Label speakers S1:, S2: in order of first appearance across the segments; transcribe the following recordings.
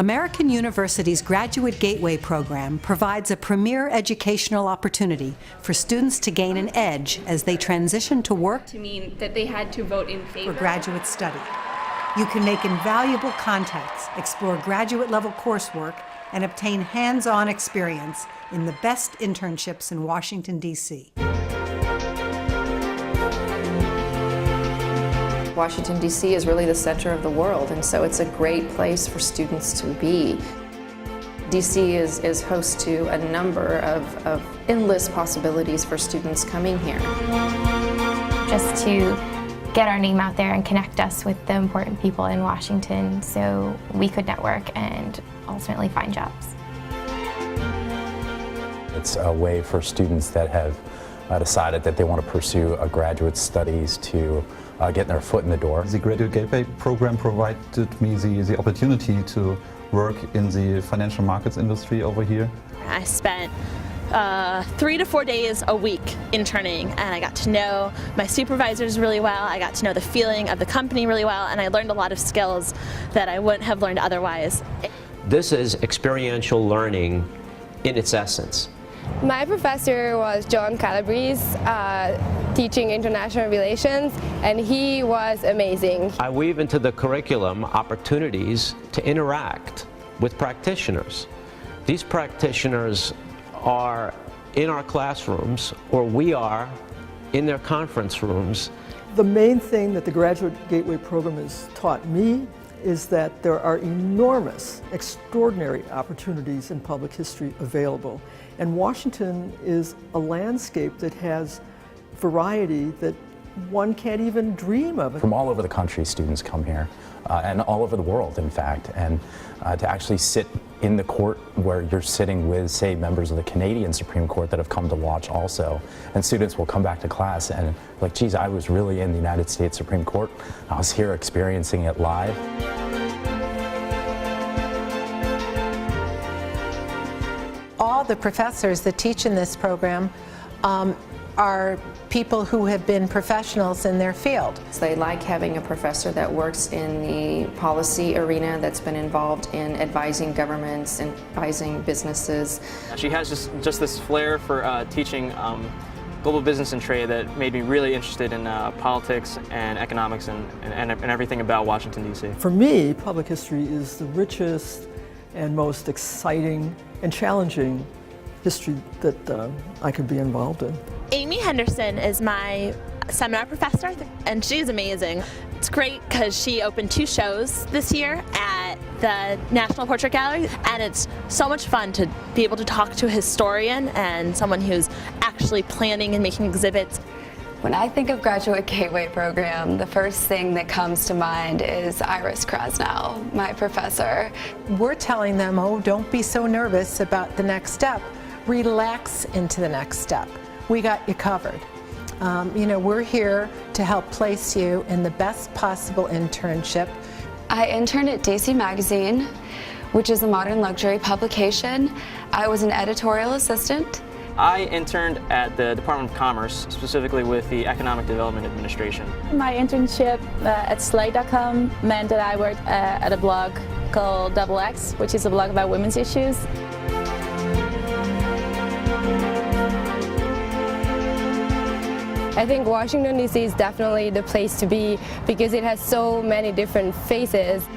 S1: American University's Graduate Gateway program provides a premier educational opportunity for students to gain an edge as they transition to work
S2: to mean that they had to vote in favor
S1: for graduate study. You can make invaluable contacts, explore graduate-level coursework, and obtain hands-on experience in the best internships in Washington, D.C.
S3: Washington, D.C. is really the center of the world, and so it's a great place for students to be. D.C. is host to a number of endless possibilities for students coming here.
S4: Just to get our name out there and connect us with the important people in Washington so we could network and ultimately find jobs.
S5: It's a way for students that have decided that they want to pursue a graduate studies to get their foot in the door.
S6: The Graduate Gateway program provided me the opportunity to work in the financial markets industry over here.
S7: I spent 3 to 4 days a week interning, and I got to know my supervisors really well. I got to know the feeling of the company really well, and I learned a lot of skills that I wouldn't have learned otherwise.
S8: This is experiential learning in its essence.
S9: My professor was John Calabrese, teaching international relations, and he was amazing.
S8: I weave into the curriculum opportunities to interact with practitioners. These practitioners are in our classrooms, or we are in their conference rooms.
S10: The main thing that the Graduate Gateway program has taught me is that there are enormous, extraordinary opportunities in public history available. And Washington is a landscape that has variety that one can't even dream of.
S5: From all over the country, students come here, and all over the world, in fact, and to actually sit in the court where you're sitting with, say, members of the Canadian Supreme Court that have come to watch also, and students will come back to class and like, geez, I was really in the United States Supreme Court. I was here experiencing it live.
S11: All the professors that teach in this program are people who have been professionals in their field.
S3: So they like having a professor that works in the policy arena, that's been involved in advising governments and advising businesses.
S12: She has just this flair for teaching global business and trade that made me really interested in politics and economics and everything about Washington, D.C.
S10: For me, public history is the richest and most exciting and challenging history that I could be involved in.
S7: Amy Henderson is my seminar professor, and she's amazing. It's great because she opened 2 shows this year at the National Portrait Gallery, and it's so much fun to be able to talk to a historian and someone who's actually planning and making exhibits.
S13: When I think of Graduate Gateway program, the first thing that comes to mind is Iris Krasnow, my professor.
S11: We're telling them, oh, don't be so nervous about the next step. Relax into the next step. We got you covered. You know, we're here to help place you in the best possible internship.
S13: I interned at DC Magazine, which is a modern luxury publication. I was an editorial assistant.
S12: I interned at the Department of Commerce, specifically with the Economic Development Administration.
S14: My internship at Slate.com meant that I worked at a blog called XX, which is a blog about women's issues.
S9: I think Washington, D.C. is definitely the place to be because it has so many different faces.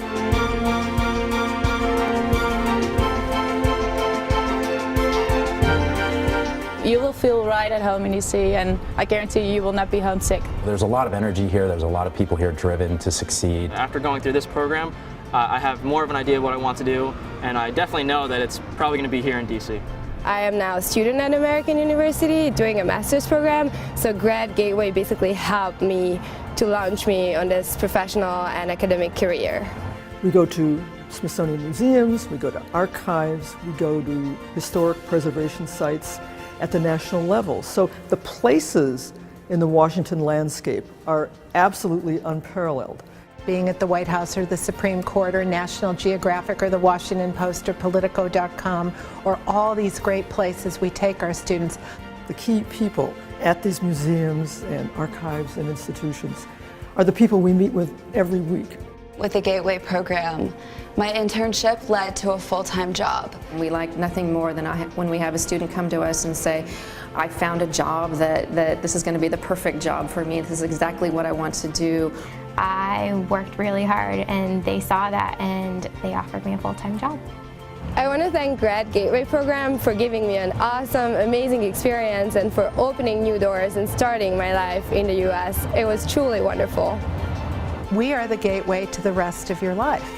S14: You will feel right at home in DC, and I guarantee you will not be homesick.
S5: There's a lot of energy here. There's a lot of people here driven to succeed.
S12: After going through this program, I have more of an idea of what I want to do, and I definitely know that it's probably going to be here in DC.
S9: I am now a student at American University doing a master's program, so Grad Gateway basically helped me to launch me on this professional and academic career.
S10: We go to Smithsonian museums, we go to archives, we go to historic preservation sites at the national level. So the places in the Washington landscape are absolutely unparalleled.
S11: Being at the White House or the Supreme Court or National Geographic or the Washington Post or Politico.com or all these great places we take our students.
S10: The key people at these museums and archives and institutions are the people we meet with every week.
S13: With the Gateway program, my internship led to a full-time job.
S3: We like nothing more than when we have a student come to us and say, I found a job that this is going to be the perfect job for me. This is exactly what I want to do.
S4: I worked really hard and they saw that and they offered me a full-time job.
S9: I want to thank Grad Gateway program for giving me an awesome, amazing experience and for opening new doors and starting my life in the U.S. It was truly wonderful.
S11: We are the gateway to the rest of your life.